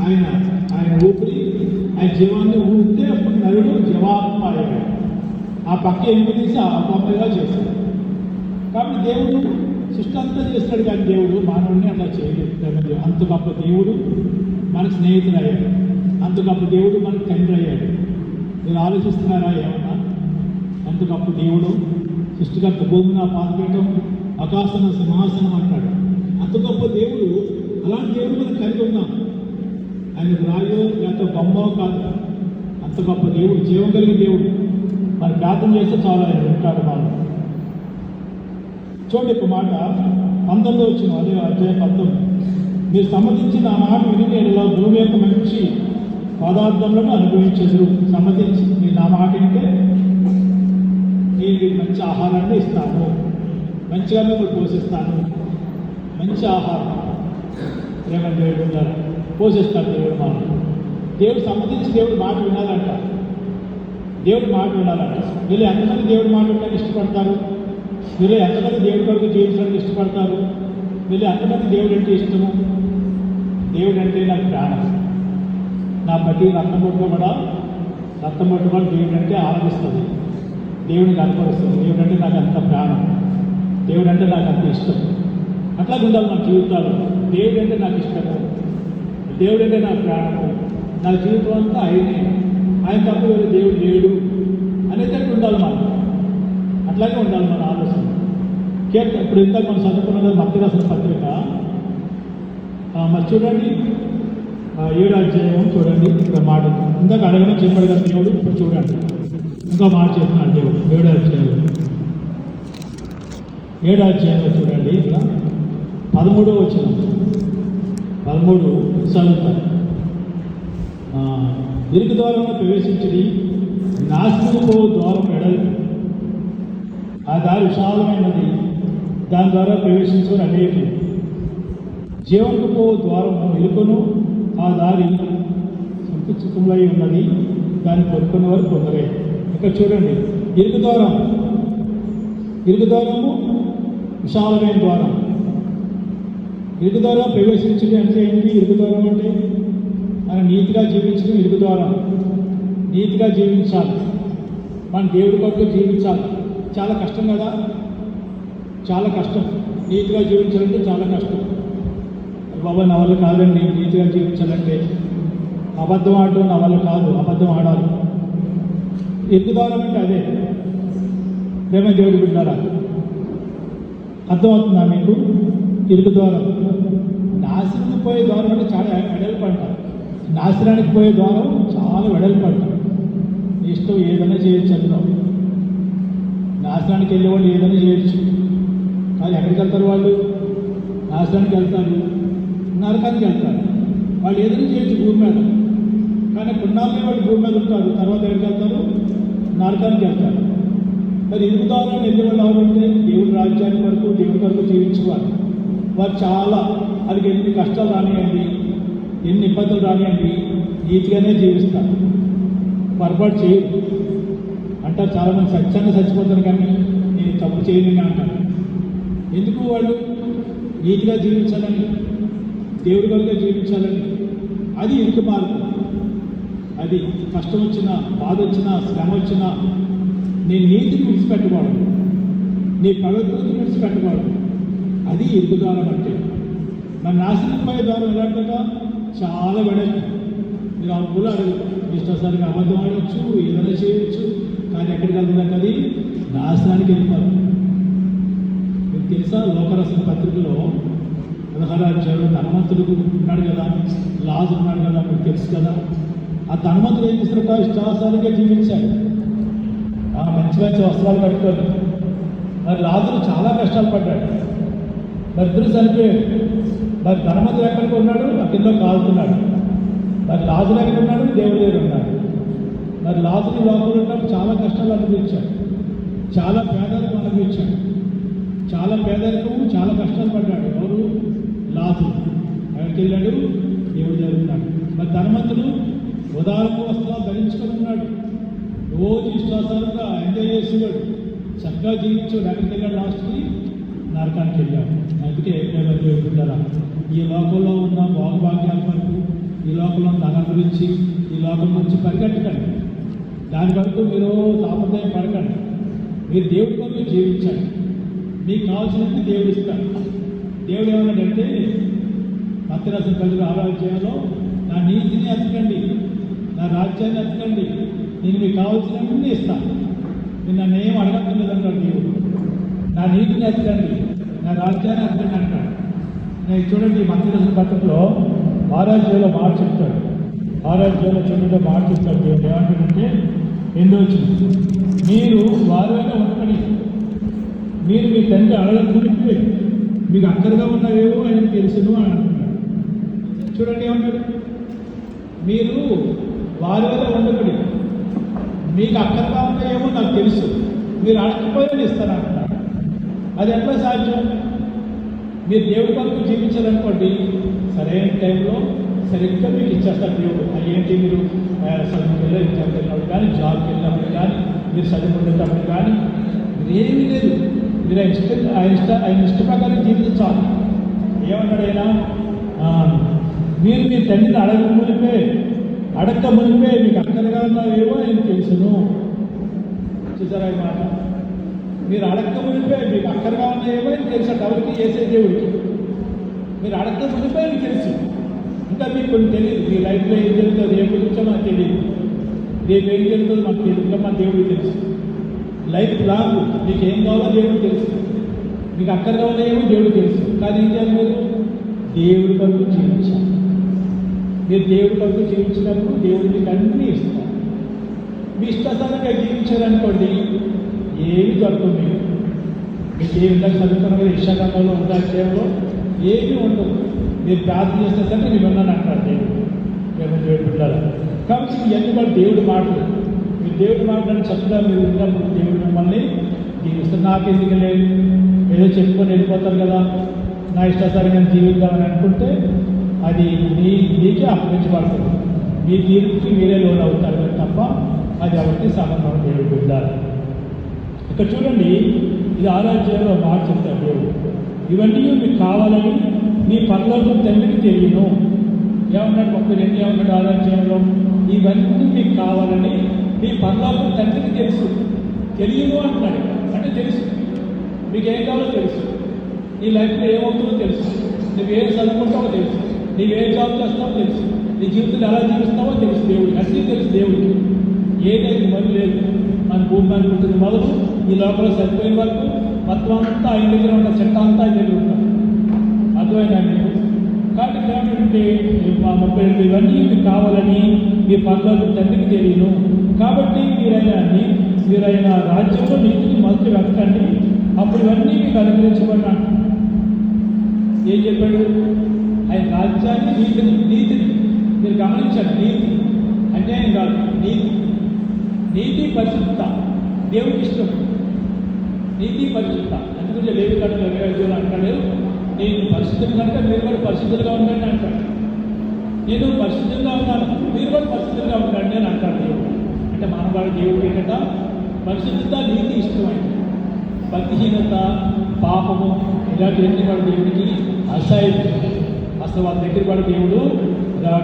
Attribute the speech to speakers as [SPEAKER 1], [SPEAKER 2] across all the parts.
[SPEAKER 1] ఆయన ఆయన ఊపిరి ఆయన జీవాన్ని ఊపితే అప్పుడు నరుడు జీవాత్మ అయ్యాడు. ఆ పక్క ఎన్ని తీసి ఆ బొమ్మగా చేశాడు. కాబట్టి దేవుడు సృష్టి అంతా చేస్తాడు, కానీ దేవుడు మానవుడిని అట్లా చేయలేదు. అంత గొప్ప దేవుడు మనకు స్నేహితుడు అయ్యాడు, అంత గొప్ప దేవుడు మనకు తండ్రి అయ్యాడు. మీరు ఆలోచిస్తున్నారా ఏమన్నా? అంత గొప్ప దేవుడు సృష్టికర్త, భూమిని పాతపీఠం ఆకాశన సింహాసనం అంటాడు. అంత గొప్ప దేవుడు, అలాంటి దేవుడు మనం కలిగి ఉన్నాం. ఆయన రాయో లేకపోతే బొమ్మో కాదు, అంత గొప్ప దేవుడు, జీవం కలిగిన దేవుడు. మరి ప్రార్థన చేస్తే చాలా ఆయన ఉంటాడు. మనం చూడండి ఒక మాట 19 వచ్చిన అదే అధ్యాయం 19. మీరు సమ్మతించి నా మాట విని నేను భూమి యొక్క మంచి పదార్థములను అనుభవించదు. సమ్మతించి మీరు నా మాట వింటే నేను మంచి ఆహారాన్ని ఇస్తాను, మంచిగా మీకు పోషిస్తాను. మంచి ఆహారం ప్రేమ దేవుడు ఉండాలి, పోషిస్తాడు దేవుడు. మనం దేవుడు సమ్మతించి దేవుడు మాట వినాలంట. దేవుడు మాట వినాలంట. వీళ్ళు ఎంతమంది దేవుడు మాట వినడానికి ఇష్టపడతారు? వీళ్ళు ఎంతమంది దేవుడి కొరకు జీవించడానికి ఇష్టపడతారు? వీళ్ళు ఎంతమంది దేవుడు అంటే ఇష్టము? దేవుడు అంటే నాకు ప్రాణం, నా బట్టి రక్తం పట్టుకోబడా దేవుడు అంటే ఆనందిస్తుంది, దేవుడిని కనపరుస్తుంది. దేవుడు అంటే నాకు అంత ప్రాణం, దేవుడు అంటే నాకు అంత ఇష్టం. అట్లా ఉండాలి మన జీవితాలు. దేవుడు అంటే నాకు ఇష్టము, దేవుడు అంటే నా ప్రాణము, నా జీవితం అంతా ఆయనే, ఆయన తప్ప వేరే దేవుడు లేడు అనేటట్టు ఉండాలి మనం. అట్లాగే ఉండాలి మన ఆలోచన. ఇప్పుడు ఇంతకు మనం చదువుకున్నది మత్తయి రాసిన పత్రిక. మరి చూడండి 7వ అధ్యాయం చూడండి. ఇక్కడ మాట ఇందాక అడగడం చెప్పాడు కదా దేవుడు. ఇప్పుడు చూడండి ఇంకా మాట చెప్తున్నాడు దేవుడు 7వ అధ్యాయంలో చూడండి. ఇక్కడ 13వ వచనం 13 చదువుతారు. ఇరుకు ద్వారంలో ప్రవేశించి నాశనము ద్వారం ఎడలు, ఆ దారి విశాలమైనది, దాని ద్వారా ప్రవేశించుకుని అనేకులు. జీవనకు పో ద్వారము ఇరుకును, ఆ దారి సంకుచితమై ఉన్నది, దాన్ని కొనుక్కున్న వారు కొందరే. ఇక్కడ చూడండి, ఇరుకు ద్వారము విశాలమైన ద్వారం. ఇరుకు ద్వారా ప్రవేశించడం అంటే ఏంటి? ఇరుకు ద్వారం అంటే మనం నీతిగా జీవించడం ఇరుకు ద్వారం. నీతిగా జీవించాలి, మన దేవుడి కొరకు జీవించాలి. చాలా కష్టం కదా, చాలా కష్టం. నీతిగా జీవించాలంటే చాలా కష్టం. బాబా నా వల్ల కాదండి నీతిగా జీవించాలంటే. అబద్ధం ఆడడం నా వల్ల కాదు, అబద్ధం ఆడాలి. ఇరుకు ద్వారం అంటే అదే. ప్రేమ దేవుడి బిడ్డారా, అర్థమవుతుందా మీకు? ఇరుకు ద్వారం. నాశనానికి పోయే ద్వారం అంటే చాలా వెడల్పు అంట. నాశనానికి పోయే ద్వారం చాలా వెడల్పు అంట. ఇష్టం ఏదైనా చేయొచ్చు అందులో. నాశనానికి వెళ్ళేవాళ్ళు ఏదైనా చేయొచ్చు, కానీ ఎక్కడికి వెళ్తారు వాళ్ళు? నాశనానికి వెళ్తారు, నరకానికి వెళ్తారు. వాళ్ళు ఏదైనా చేయొచ్చు భూమి మీద, కానీ పుణ్యాలే వాళ్ళు భూమి మీద ఉంటారు. తర్వాత ఎక్కడికి వెళ్తారు? నరకానికి వెళ్తారు. మరి ఇరుకు ద్వారాన్ని వెళ్ళే వాళ్ళు ఎవరంటే దేవుడి రాజ్యాన్ని వరకు, దేవుడి వరకు జీవించేవారు. వారు చాలా, అది ఎన్ని కష్టాలు రానియండి, ఎన్ని ఇబ్బందులు రానియండి, నీతిగానే జీవిస్తారు, పొరపాటు చేయరు. అంటారు చాలామంది సత్యంగా చచ్చిపోతారు, కానీ నేను తప్పు చేయలేని అంటారు. ఎందుకు? వాళ్ళు నీతిగా జీవించాలని, దేవుడి కొరకే జీవించాలని. అది ఇరుకు మార్గం. అది కష్టం వచ్చినా, బాధ వచ్చినా, శ్రమ వచ్చినా నేను నీతిని విడిచిపెట్టకూడదు, నీ పవిత్రతను విడిచిపెట్టకూడదు. అది ఇరుకు ద్వారం అంటే. మన నాశనం పోయే ద్వారం ఎలాంటిగా చాలా వెడల్పు. మీరు ఆ ఊళ్ళో అడగదు, ఇష్టసారిగా అబద్ధం ఆడవచ్చు, ఏదైనా చేయవచ్చు, కానీ ఎక్కడికి వెళ్తుందంటే అది నాశనానికి వెళ్ళిపోదు. మీకు తెలుసా, లోకరసన పత్రికలో 16వ అధ్యాయంలో ధనవంతుడు ఉన్నాడు కదా, లాజు ఉన్నాడు కదా, మీకు తెలుసు కదా. ఆ ధనవంతుడు ఏం చేస్తారట? ఇష్టాసారిగా జీవించాడు, మంచి మంచి వస్త్రాలు కట్టుకొని. మరి లాజరు చాలా కష్టాలు పడ్డాడు. మరి ఇద్దరు చనిపోయాడు. మరి ధనవంతుడు ఎక్కడికి ఉన్నాడు? కింద కాలుతున్నాడు. మరి లాజరు ఎక్కడ ఉన్నాడు? దేవుడి దగ్గర ఉన్నాడు. మరి లాజరు లోపల ఉన్నాడు, చాలా కష్టాలు అనుభవించాడు, చాలా పేదరికం అనుభవించాడు, చాలా పేదరికం, చాలా కష్టాలు పడ్డాడు. ఎవరు? లాజరు. ఎక్కడికి వెళ్ళాడు? దేవుడి దగ్గర ఉన్నాడు. మరి ధనవంతుడు ఉదాహరణ వస్త్రాలు ధరించుకొని ఉన్నాడు, రోజు ఇష్టాసారంగా ఎంజాయ్ చేసేవాడు, చక్కగా జీవించాడు. ఎక్కడికి వెళ్ళాడు? లాస్ట్కి నరకానికి వెళ్ళాడు. అందుకే దేవుడు బిడ్డలారా, ఈ లోకంలో ఉన్న భోగభాగ్యాల వరకు, ఈ లోకంలో ధనం గురించి, ఈ లోకం గురించి పరిగెట్టకండి. దాని వరకు మీరు తాపత్రయం పడకండి. మీరు దేవుడి కొరకు జీవించండి. మీకు కావాల్సినట్టు దేవుడు ఇస్తాడు. దేవుడు ఏమన్నాడంటే మత్తయి రాసిన పత్రిక 6వ అధ్యాయంలో, నా నీతిని ఎత్తకండి, నా రాజ్యాన్ని ఎత్తకండి, నేను మీకు కావాల్సినవన్నీ ఇస్తాను, నేను నన్ను ఏం అడగక్కర్లేదంటాడు దేవుడు. నా నీతిని ఎత్తకండి, నా రాజ్యాన్ని ఎత్తకండి అంటాడు. నేను చూడండి మత్తయి రాసిన పత్రికలో 6వ అధ్యాయంలో మాట చెప్తాడు. 6వ అధ్యాయంలో చూడండి మాట చెప్తాడు. దేవుడు ఏమంటాడంటే, ఎందుకు వచ్చింది, మీరు వారిలో ఉండకండి, మీరు మీ తండ్రి అడగకుంటే మీకు అక్కడగా ఉన్నవేవో ఆయన తెలుసును అని అంటున్నాడు. చూడండి ఏమంటాడు, మీరు వారి వల్ల ఉండకండి, మీకు అక్కడగా ఉన్నాయేమో నాకు తెలుసు, మీరు అడగకపోయినా ఇస్తాను అంటున్నాడు. అది ఎట్లా సాధ్యం? మీరు దేవుడి వరకు జీవించాలనుకోండి, సరైన టైంలో సరిగ్గా మీకు ఇచ్చేస్తారు దేవుడు. అయ్యేంటి, మీరు చదువుకి వెళ్ళినప్పుడు కానీ, జాబ్కి వెళ్ళినప్పుడు కానీ, మీరు చదువుకునేటప్పుడు కానీ, ఏమీ లేదు, మీరు ఆయన ఇష్ట ప్రకారం జీవించాలి. ఏమన్నాడు ఆయన, మీరు మీ తండ్రిని అడగక మునిపే మీకు అక్కడగా ఉన్నావేమో ఆయన తెలుసును. చూసారా ఈ మాట? మీరు అడగక మునిపే మీకు అక్కడగా ఉన్నాయేమో ఆయన తెలుసు. ఎవరికి? యేసే దేవుడికి. మీరు అడగక మునిపే ఆయన తెలుసు. ఇంకా మీకు కొన్ని తెలియదు, మీ లైఫ్లో ఏం జరుగుతుందో రేపు గురించో మనకు తెలియదు, రేపు ఏం జరుగుతుందో మనకు తెలియదు, ఇంకా మన దేవుడికి తెలుసు. లైఫ్ లాంగ్ మీకు ఏం కావాలో దేవుడికి తెలుసు, మీకు అక్కడగా ఉన్నాయేమో దేవుడికి తెలుసు. కానీ ఏం చేయాలి? మీరు దేవుడి కొరకు జీవించాలి. మీరు దేవుడి కొరకు జీవించినప్పుడు దేవుడు మీకు అన్నీ ఇస్తారు. మీ ఇష్టాసారంగా జీవించారనుకోండి, ఏమి దొరకదు. మీకు ఏ విధంగా చదువుతున్న ఇష్టాకాలంలో ఉండాలో ఏమీ ఉండదు. మీరు ప్రార్థన చేస్తే సరే నేను ఉన్నాను అంటారు దేవుడు పిల్లలు. కాబట్టి ఇవన్నీ కూడా దేవుడి మాటలు. మీరు దేవుడి మాటలను చక్కగా మీరు ఉన్నప్పుడు దేవుడు మిమ్మల్ని జీవిస్తారు. నాకు ఎందుకు లేదు, ఏదో చెప్పుకొని వెళ్ళిపోతారు కదా, నా ఇష్టాసారంగా జీవిద్దామని అనుకుంటే అది మీకే అప్పగించబడుతుంది. మీ తీర్పుకి మీరే లోన్ అవుతారు తప్ప అది ఎవరికి సంబంధం దేవుడు బిడ్డాలి. ఇక్కడ చూడండి, ఇది 6వ అధ్యాయంలో మాట చెప్తారు దేవుడు, ఇవన్నీ మీకు కావాలని మీ పరలోకం తండ్రికి తెలియను. ఏమన్నాడు? 32 ఏమన్నాడు 6వ అధ్యాయంలో? ఇవన్నీ మీకు కావాలని మీ పరలోకం తండ్రికి తెలుసు. తెలియను అంటున్నాడు. అంటే తెలుసు, మీకు ఏం కావాలో తెలుసు, నీ లైఫ్లో ఏమవుతుందో తెలుసు, నువ్వేం చదువుకుంటావో తెలుసు, నీవేం జాబ్ చేస్తావో తెలుసు, నీ జీవితంలో ఎలా జీవిస్తావో తెలుసు దేవుడికి. అన్నీ తెలుసు దేవుడికి. ఏదైతే మరి లేదు, మన భూమి మీద ఉంటుంది మొదలు ఈ లోపల సరిపోయిన వరకు మొత్తం అంతా ఆయన దగ్గర ఉన్న చట్టం అంతా ఆయన దగ్గర ఉంటాం. అర్థమైందండి? కాబట్టి ఏమంటే 32 ఇవన్నీ మీకు కావాలని మీ పనులకు తండ్రికి తెలియను. కాబట్టి మీరైన రాజ్యంలో నీతిని మొదటి వెతకండి, అప్పుడు ఇవన్నీ మీకు అనుగ్రహించబడినా. ఏం చెప్పాడు? ఆయన రాజ్యాన్ని నీతిని మీరు గమనించండి. నీతి అన్యాయం కాదు, నీతి పరిశుద్ధత దేవుడికి ఇష్టం. నీతి పరిశుద్ధత. అందుకే లేవి కట్ట 25 అంటాడు, నేను పరిశుద్ధులు కనుక మీరు కూడా పరిశుద్ధులుగా ఉండండి అంటాడు. నేను పరిశుద్ధంగా ఉన్నాను, మీరు కూడా పరిశుద్ధంగా ఉండండి అని అంటాడు దేవుడు. అంటే మానవాడి దేవుడు ఏంటంటే పరిశుద్ధత, నీతి ఇష్టమైంది. భక్తిహీనత, పాపము ఇలాంటివన్నీ వాడు దేవుడికి అసహ్యం. అసలు వాళ్ళ దగ్గర వాడు దేవుడు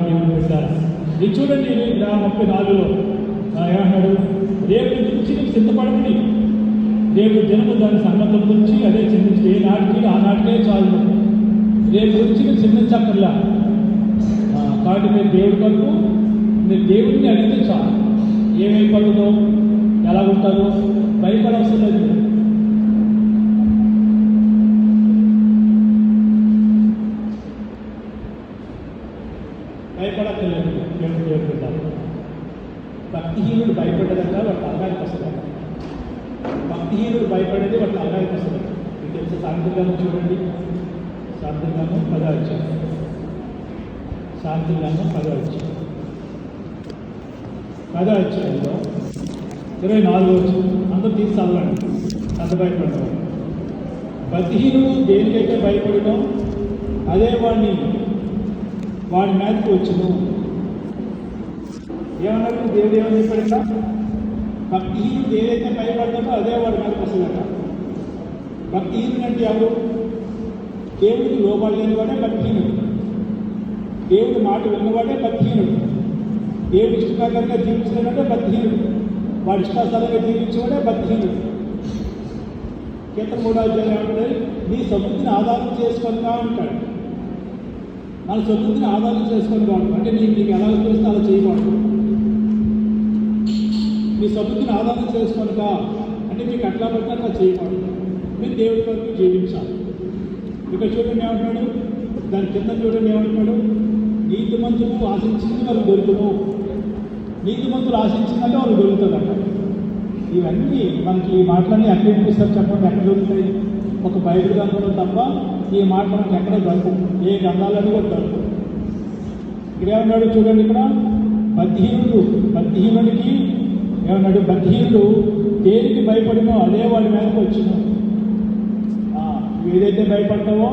[SPEAKER 1] దేవుడు పెట్టారు. ఇది చూడండి 34లో ఏమన్నాడు? రేపు గురించి నీకు సిద్ధపడండి, రేపు దినము దాని సంగతుల గురించి అదే చింతించి ఏ నాటికి ఆ నాటికే చాలు, రేపు గురించి మీరు చింతించక్కర్లా. కాబట్టి మీరు దేవుడి వరకు మీరు దేవుడిని అడిగితే చాలు. ఏమైపోతుందో, ఎలా ఉంటారో భయపడవలసిన లేదు. భయపడక్కర్లేదు. దేవుడు పెట్టాలి. భక్తిహీనుడు భయపడ్డదంట వాటి అలగానికి వస్తుంది. భక్తిహీనుడు భయపడేది వాటి అలగానికి వస్తుంది. మీకు తెలిసిన సాంతిగానం చూడండి. సాంతిగానం 10వ అధ్యాయం. సాంతిగానం 10వ అధ్యాయం. 10వ అధ్యాయంలో 24వ వచనం. అందరూ తీసి చదవండి. అంత భయపడ్డారు. భక్తిహీనుడు దేనికైతే భయపడడం అదే వాడి మీదకి వచ్చును. ఏమన్నట్టు దేవుడు ఏమని చెప్పాడట? భక్తిహీనుడు ఏదైతే భయపడతాడో అదే వాడి మీదకి వస్తుందట. భక్తిహీనుడు అంటే ఎవరు? దేవుడికి లోబడలేని వాడే భక్తిహీనుడు. దేవుడి మాట విన్నవాడే భక్తిహీనుడు. దేవుడి ఇష్టప్రకారంగా జీవించలేదంటే భక్తిహీనుడు. వాడి ఇష్టాసారంగా జీవించేవాడే భక్తిహీనుడు. కీర్తన 3వ అధ్యాయం ఏమంటే నీ సమృద్ధిని ఆధారం చేసుకొనిగా ఉంటాడు. మన సమృద్ధిని ఆధారం చేసుకొని కాదు అంటే నీకు ఎలా తెలిస్తే అలా చేయకూడదు. మీ సమృద్ధిని ఆధారం చేసుకొనిగా అంటే మీకు అట్లా పడితే అట్లా చేయకూడదు. మీరు దేవుడి కొరకు జీవించాలి. ఇక్కడ చూడండి ఏమంటున్నాడు, దాని కింద చూడండి ఏమంటున్నాడు, నీతిమంతులు ఆశించింది వాళ్ళు దొరుకును. నీతిమంతులు ఆశించిందంటే వాళ్ళు దొరుకుతుందట. ఇవన్నీ మనకి ఈ మాటలన్నీ ఎక్కడ వినిపిస్తారు చెప్పండి, ఎక్కడ దొరుకుతాయి? ఒక బైబిల్ గ్రంథంలో తప్ప ఈ మాట మనకి ఎక్కడ దొరకవు. ఏ గ్రంథాలన్నీ కూడా దొరకవు. ఇక్కడ ఏమన్నాడు చూడండి, ఇక్కడ బుద్ధిహీనుడికి ఏమన్నాడు, బుద్ధిహీనుడు దేనికి భయపడినో అదే వాడి మీదకి వచ్చిన. ఏదైతే భయపడ్డావో